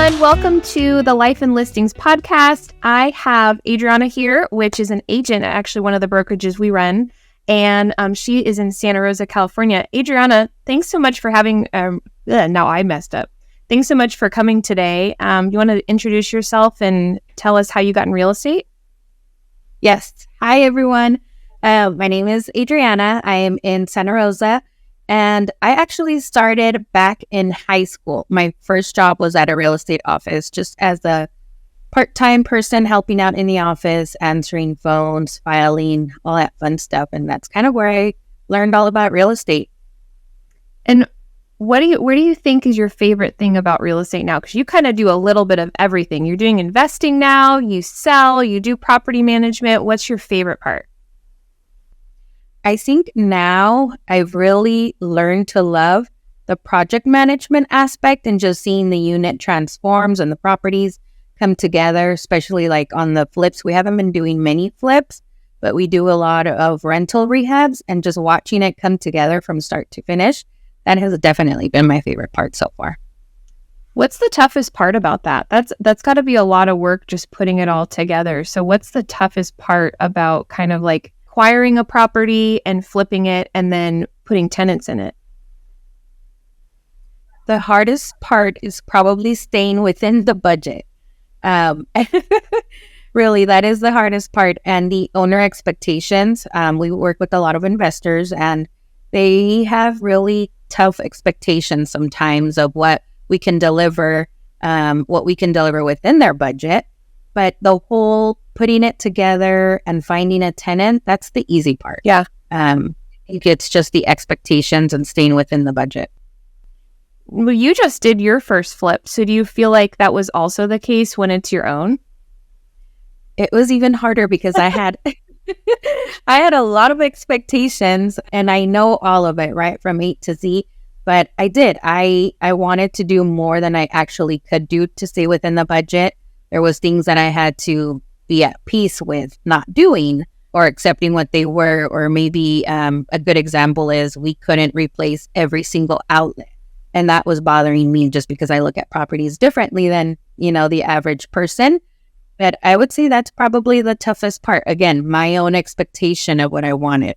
everyone. Welcome to the Life and Listings podcast. I have Adriana here, which is an agent at actually one of the brokerages we run. And she is in Santa Rosa, California. Adriana, thanks so much for having, now I messed up. Thanks so much for coming today. You want to introduce yourself and tell us how you got in real estate? Yes. Hi, everyone. My name is Adriana. I am in Santa Rosa. And I actually started back in high school. My first job was at a real estate office, just as a part-time person helping out in the office, answering phones, filing, all that fun stuff. And that's kind of where I learned all about real estate. And where do you think is your favorite thing about real estate now? Because you kind of do a little bit of everything. You're doing investing now, you sell, you do property management. What's your favorite part? I think now I've really learned to love the project management aspect and just seeing the unit transforms and the properties come together, especially like on the flips. We haven't been doing many flips, but we do a lot of rental rehabs, and just watching it come together from start to finish. That has definitely been my favorite part so far. What's the toughest part about that? That's got to be a lot of work just putting it all together. So what's the toughest part about kind of like acquiring a property and flipping it and then putting tenants in it? The hardest part is probably staying within the budget. Really, that is the hardest part. And the owner expectations. We work with a lot of investors, and they have really tough expectations sometimes of what we can deliver within their budget. But the whole putting it together and finding a tenant, that's the easy part. Yeah. It's just the expectations and staying within the budget. Well, you just did your first flip. So do you feel like that was also the case when it's your own? It was even harder because I had a lot of expectations, and I know all of it, right, from A to Z. But I did. I wanted to do more than I actually could do to stay within the budget. There was things that I had to be at peace with not doing or accepting what they were. Or maybe a good example is we couldn't replace every single outlet. And that was bothering me just because I look at properties differently than, the average person. But I would say that's probably the toughest part. Again, my own expectation of what I wanted.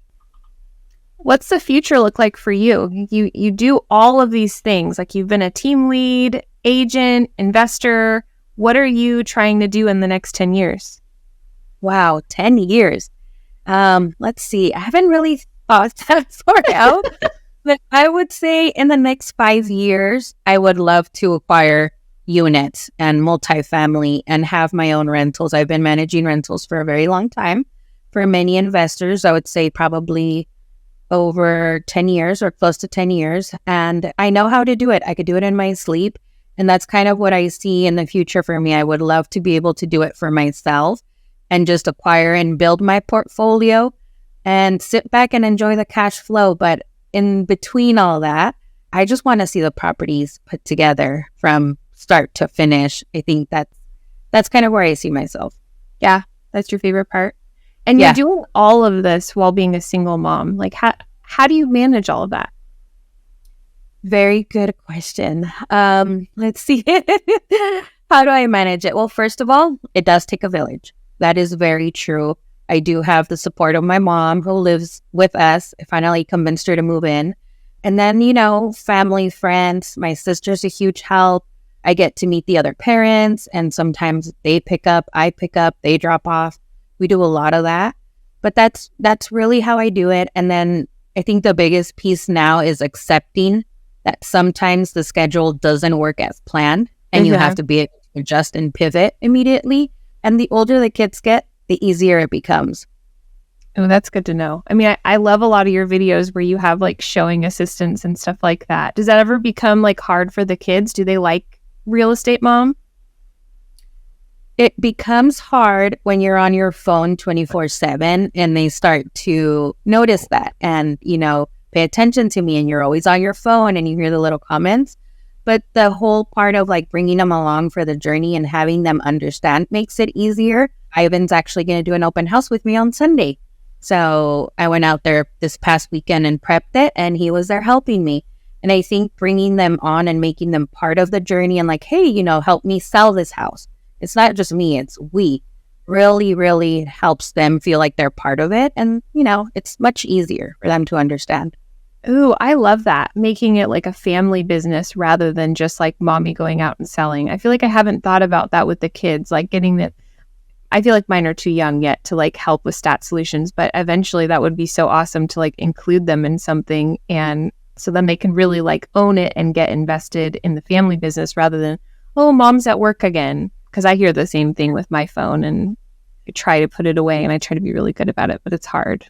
What's the future look like for you? You do all of these things. Like you've been a team lead, agent, investor. What are you trying to do in the next 10 years? Wow, 10 years. Let's see. I haven't really thought that far out. But I would say in the next 5 years, I would love to acquire units and multifamily and have my own rentals. I've been managing rentals for a very long time. For many investors, I would say probably over 10 years or close to 10 years. And I know how to do it. I could do it in my sleep. And that's kind of what I see in the future for me. I would love to be able to do it for myself and just acquire and build my portfolio and sit back and enjoy the cash flow. But in between all that, I just want to see the properties put together from start to finish. I think that's kind of where I see myself. Yeah, that's your favorite part. And you're doing all of this while being a single mom. Like how do you manage all of that? Very good question. Let's see. How do I manage it? Well, first of all, it does take a village. That is very true. I do have the support of my mom who lives with us. I finally convinced her to move in. And then, family, friends. My sister's a huge help. I get to meet the other parents, and sometimes they pick up, I pick up, they drop off. We do a lot of that. But that's really how I do it. And then I think the biggest piece now is accepting that sometimes the schedule doesn't work as planned, and you have to be able to adjust and pivot immediately. And the older the kids get, the easier it becomes. Oh, that's good to know. I mean, I love a lot of your videos where you have like showing assistants and stuff like that. Does that ever become like hard for the kids? Do they like real estate mom? It becomes hard when you're on your phone 24/7 and they start to notice that and, pay attention to me, and you're always on your phone and you hear the little comments. But the whole part of like bringing them along for the journey and having them understand makes it easier. Ivan's actually going to do an open house with me on Sunday. So I went out there this past weekend and prepped it, and he was there helping me. And I think bringing them on and making them part of the journey and like, hey, help me sell this house. It's not just me, it's we. Really, really helps them feel like they're part of it. And, it's much easier for them to understand. Ooh, I love that. Making it like a family business rather than just like mommy going out and selling. I feel like I haven't thought about that with the kids, like getting that. I feel like mine are too young yet to like help with stat solutions, but eventually that would be so awesome to like include them in something. And so then they can really like own it and get invested in the family business rather than, oh, mom's at work again. Because I hear the same thing with my phone and I try to put it away and I try to be really good about it, but it's hard.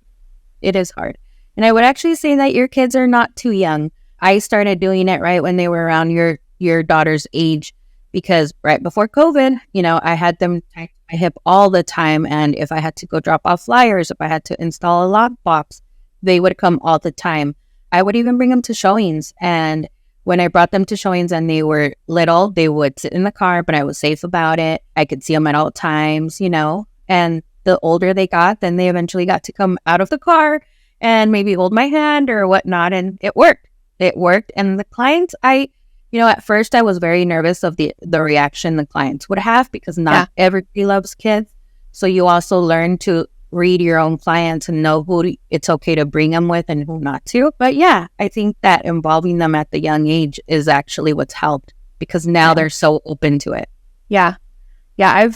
It is hard. And I would actually say that your kids are not too young. I started doing it right when they were around your daughter's age, because right before COVID, I had them tied to my hip all the time. And if I had to go drop off flyers, if I had to install a lockbox, they would come all the time. I would even bring them to showings. And when I brought them to showings and they were little, they would sit in the car, but I was safe about it. I could see them at all times, and the older they got, then they eventually got to come out of the car and maybe hold my hand or whatnot. And it worked. It worked. And the clients, at first I was very nervous of the reaction the clients would have, because not everybody loves kids. So you also learn to read your own clients and know who it's okay to bring them with and who not to. But yeah, I think that involving them at the young age is actually what's helped, because now they're so open to it. Yeah. Yeah.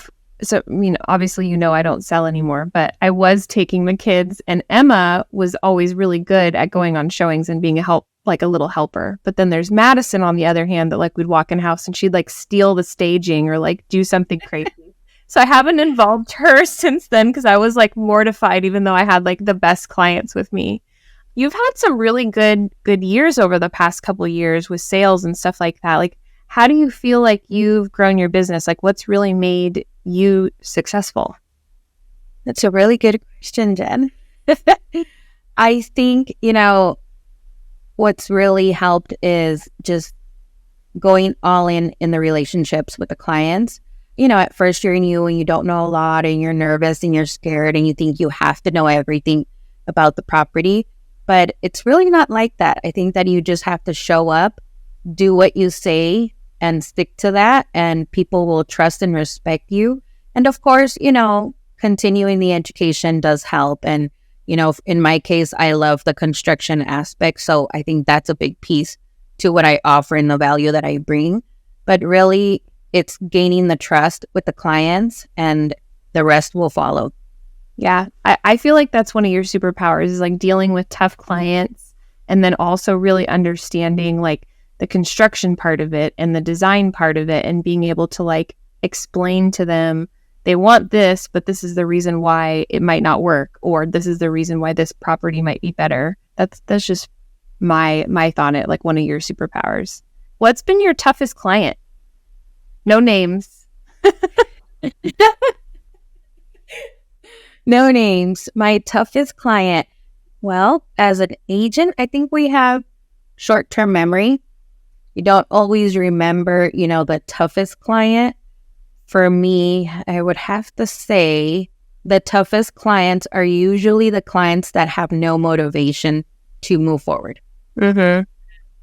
Obviously, I don't sell anymore, but I was taking the kids, and Emma was always really good at going on showings and being like a little helper. But then there's Madison on the other hand that like we'd walk in house and she'd like steal the staging or like do something crazy. So I haven't involved her since then because I was like mortified, even though I had like the best clients with me. You've had some really good years over the past couple of years with sales and stuff like that. Like, how do you feel like you've grown your business? Like, what's really made you successful? That's a really good question, Jen. I think, what's really helped is just going all in the relationships with the clients. At first you're new and you don't know a lot and you're nervous and you're scared and you think you have to know everything about the property. But it's really not like that. I think that you just have to show up, do what you say, and stick to that, and people will trust and respect you. And of course, continuing the education does help. And, in my case, I love the construction aspect. So I think that's a big piece to what I offer and the value that I bring. But really, it's gaining the trust with the clients and the rest will follow. Yeah, I feel like that's one of your superpowers, is like dealing with tough clients and then also really understanding like the construction part of it and the design part of it, and being able to like explain to them they want this, but this is the reason why it might not work, or this is the reason why this property might be better. That's just my thought on it, like one of your superpowers. What's been your toughest client? No names. No names. My toughest client. Well, as an agent, I think we have short-term memory. You don't always remember, the toughest client. For me, I would have to say the toughest clients are usually the clients that have no motivation to move forward. Mm-hmm.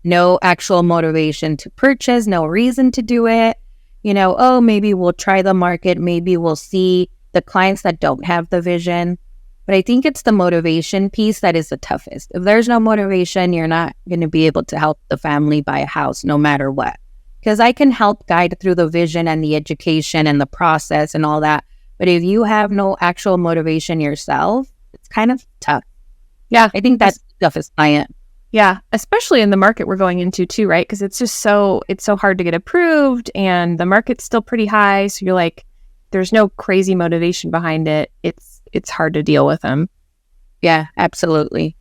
No actual motivation to purchase, no reason to do it. Maybe we'll try the market, maybe we'll see. The clients that don't have the vision. But I think it's the motivation piece that is the toughest. If there's no motivation, you're not going to be able to help the family buy a house no matter what. Because I can help guide through the vision and the education and the process and all that. But if you have no actual motivation yourself, it's kind of tough. Yeah. I think that's the toughest client. Yeah, especially in the market we're going into too, right? Because it's so hard to get approved and the market's still pretty high. So you're like, there's no crazy motivation behind it. It's hard to deal with them. Yeah, absolutely.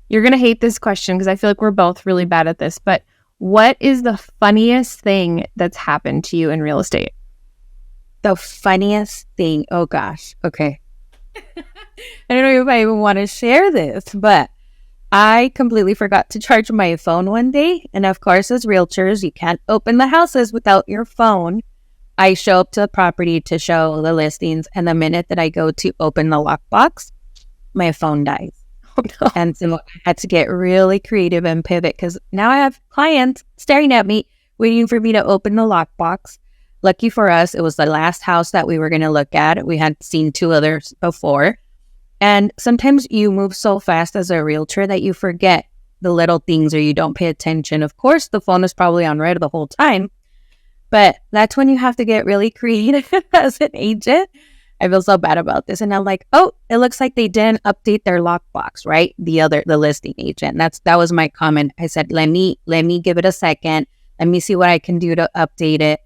You're going to hate this question because I feel like we're both really bad at this, but what is the funniest thing that's happened to you in real estate? The funniest thing? Oh gosh. Okay. I don't know if I even want to share this, but I completely forgot to charge my phone one day. And of course, as realtors, you can't open the houses without your phone. I show up to the property to show the listings, and the minute that I go to open the lockbox, my phone dies. Oh, no. And so I had to get really creative and pivot because now I have clients staring at me, waiting for me to open the lockbox. Lucky for us, it was the last house that we were going to look at. We had seen 2 others before. And sometimes you move so fast as a realtor that you forget the little things or you don't pay attention. Of course, the phone is probably on red the whole time, but that's when you have to get really creative as an agent. I feel so bad about this. And I'm like, oh, it looks like they didn't update their lockbox, right? The listing agent. That was my comment. I said, let me give it a second. Let me see what I can do to update it.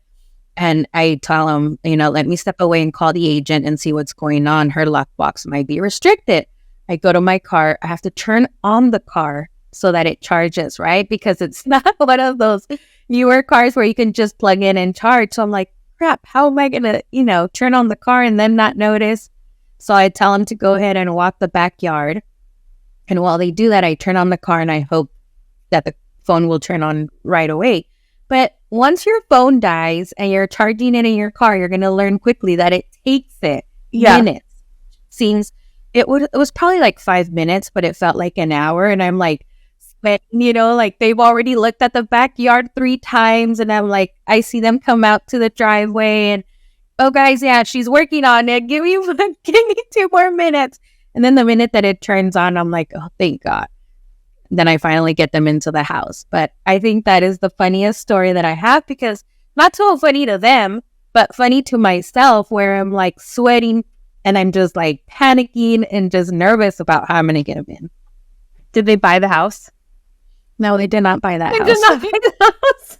And I tell them, let me step away and call the agent and see what's going on. Her lockbox might be restricted. I go to my car. I have to turn on the car so that it charges, right? Because it's not one of those newer cars where you can just plug in and charge. So I'm like, crap, how am I going to, turn on the car and then not notice? So I tell them to go ahead and walk the backyard. And while they do that, I turn on the car and I hope that the phone will turn on right away. But once your phone dies and you're charging it in your car, you're going to learn quickly that it takes minutes. It was probably like 5 minutes, but it felt like an hour. And I'm like, like they've already looked at the backyard 3 times. And I'm like, I see them come out to the driveway and, oh guys, yeah, she's working on it. Give me 2 more minutes. And then the minute that it turns on, I'm like, oh, thank God. Then I finally get them into the house. But I think that is the funniest story that I have because not so funny to them, but funny to myself where I'm like sweating and I'm just like panicking and just nervous about how I'm going to get them in. Did they buy the house? No, they did not buy that house. They did not buy the house.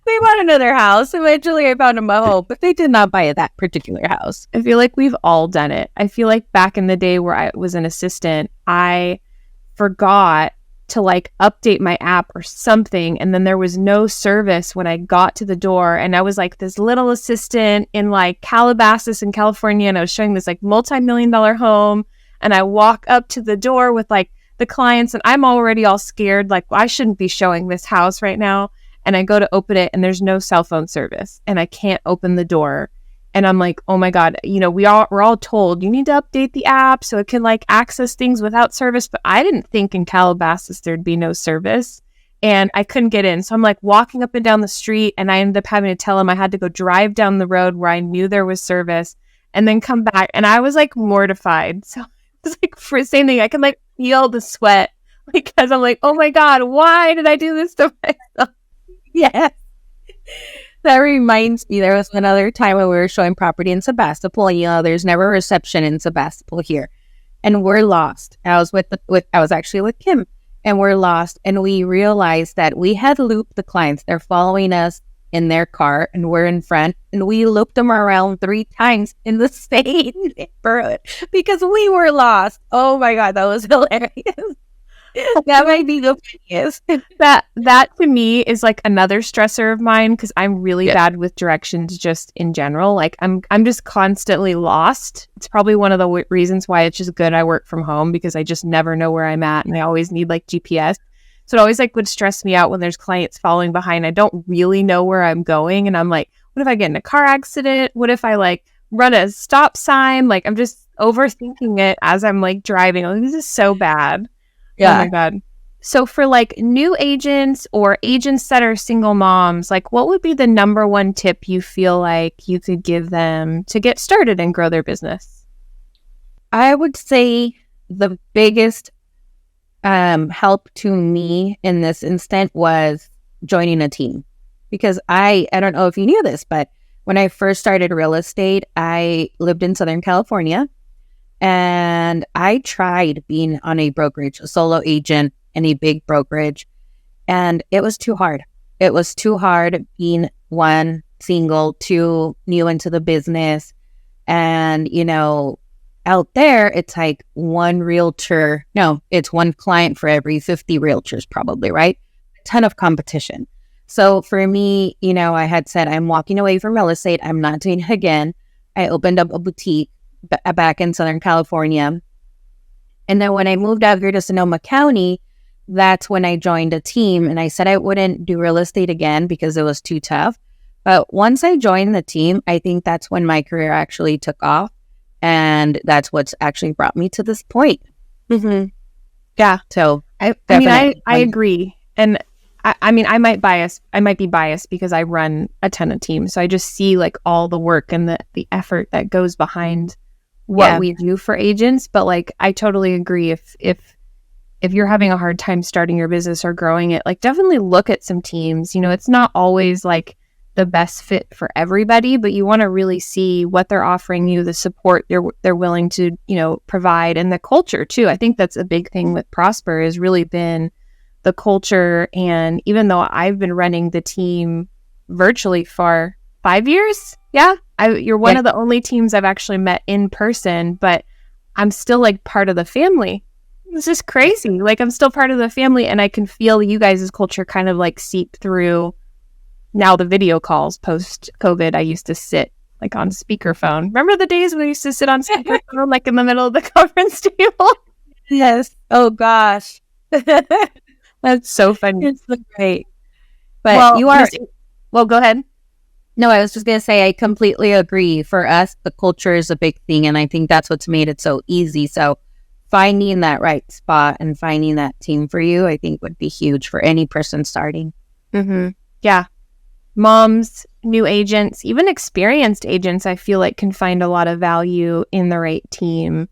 They bought another house. Eventually I found them a home, but they did not buy that particular house. I feel like we've all done it. I feel like back in the day where I was an assistant, I forgot to like update my app or something, and then there was no service when I got to the door, and I was like this little assistant in like Calabasas in California, and I was showing this like multi-million-dollar home, and I walk up to the door with like the clients, and I'm already all scared, like, well, I shouldn't be showing this house right now, and I go to open it and there's no cell phone service and I can't open the door. And I'm like, oh my God, we're all told you need to update the app so it can like access things without service. But I didn't think in Calabasas there'd be no service and I couldn't get in. So I'm like walking up and down the street and I ended up having to tell him I had to go drive down the road where I knew there was service and then come back. And I was like mortified. So it's like for the same thing, I can like feel the sweat because I'm like, oh my God, why did I do this to myself? Yes. That reminds me, there was another time when we were showing property in Sebastopol. There's never reception in Sebastopol here. And we're lost. I was actually with Kim and we're lost. And we realized that we had looped the clients. They're following us in their car and we're in front. And we looped them around 3 times in the same neighborhood because we were lost. Oh my God, that was hilarious. That might be the funniest. That to me is like another stressor of mine because I'm really bad with directions just in general. Like I'm just constantly lost. It's probably one of the reasons why it's just good I work from home because I just never know where I'm at and I always need like GPS. So it always like would stress me out when there's clients following behind. I don't really know where I'm going and I'm like, what if I get in a car accident? What if I like run a stop sign? Like I'm just overthinking it as I'm like driving. Like, this is so bad. Yeah. Oh my God. So for like new agents or agents that are single moms, like what would be the number one tip you feel like you could give them to get started and grow their business? I would say the biggest help to me in this instant was joining a team. Because I don't know if you knew this, but when I first started real estate, I lived in Southern California. And I tried being on a brokerage, a solo agent in a big brokerage, and it was too hard. It was too hard being 1, single, 2, new into the business. And, out there, it's like it's 1 client for every 50 realtors probably, right? A ton of competition. So for me, I had said, I'm walking away from real estate. I'm not doing it again. I opened up a boutique back in Southern California. And then when I moved out here to Sonoma County, that's when I joined a team. And I said I wouldn't do real estate again because it was too tough. But once I joined the team, I think that's when my career actually took off. And that's what's actually brought me to this point. Mm-hmm. Yeah. So I mean, I agree. And I mean, I might be biased because I run a ton of teams. So I just see like all the work and the effort that goes behind what we do for agents. But like, I totally agree. If you're having a hard time starting your business or growing it, like definitely look at some teams. You know, it's not always like the best fit for everybody, but you want to really see what they're offering you, the support they're willing to, you know, provide, and the culture too. I think that's a big thing with Prosper has really been the culture. And even though I've been running the team virtually for 5 years, you're one of the only teams I've actually met in person, but I'm still like part of the family. It's just crazy. Like I'm still part of the family, and I can feel you guys' culture kind of like seep through now the video calls post COVID. I used to sit like on speakerphone. Remember the days when I used to sit on speakerphone like in the middle of the conference table? Yes. Oh gosh. That's so funny. It's so great. But well, go ahead. No, I was just going to say, I completely agree. For us, the culture is a big thing. And I think that's what's made it so easy. So finding that right spot and finding that team for you, I think would be huge for any person starting. Mm-hmm. Yeah. Moms, new agents, even experienced agents, I feel like can find a lot of value in the right team,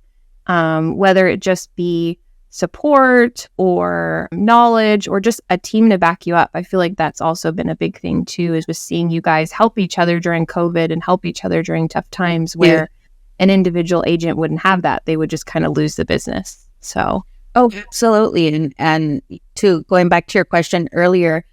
whether it just be support or knowledge or just a team to back you up. I feel like that's also been a big thing too, is with seeing you guys help each other during COVID and help each other during tough times where an individual agent wouldn't have that. They would just kind of lose the business. So, absolutely. And to going back to your question earlier,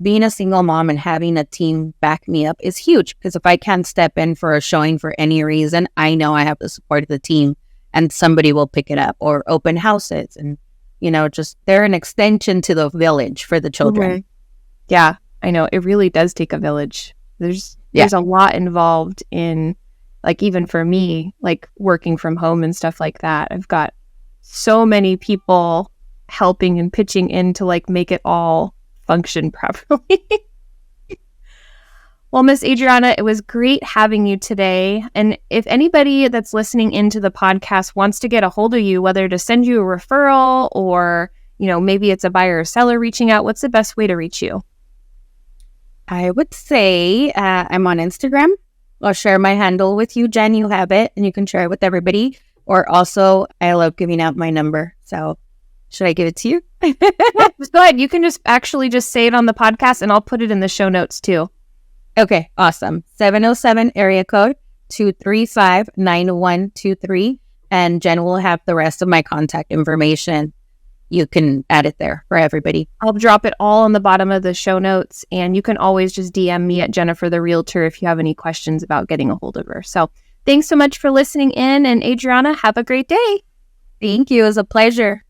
being a single mom and having a team back me up is huge, because if I can't step in for a showing for any reason, I know I have the support of the team and somebody will pick it up, or open houses. And, you know, just they're an extension to the village for the children. Mm-hmm. Yeah, I know. It really does take a village. There's a lot involved in, like, even for me, like working from home and stuff like that. I've got so many people helping and pitching in to like make it all function properly. Well, Miss Adriana, it was great having you today. And if anybody that's listening into the podcast wants to get a hold of you, whether to send you a referral or, you know, maybe it's a buyer or seller reaching out, what's the best way to reach you? I would say I'm on Instagram. I'll share my handle with you, Jen. You have it, and you can share it with everybody. Or also, I love giving out my number. So should I give it to you? Yeah, go ahead. You can just say it on the podcast, and I'll put it in the show notes too. Okay, awesome. 707 area code 235-9123. And Jen will have the rest of my contact information. You can add it there for everybody. I'll drop it all on the bottom of the show notes. And you can always just DM me at Jennifer the Realtor if you have any questions about getting a hold of her. So thanks so much for listening in. And Adriana, have a great day. Thank you. It was a pleasure.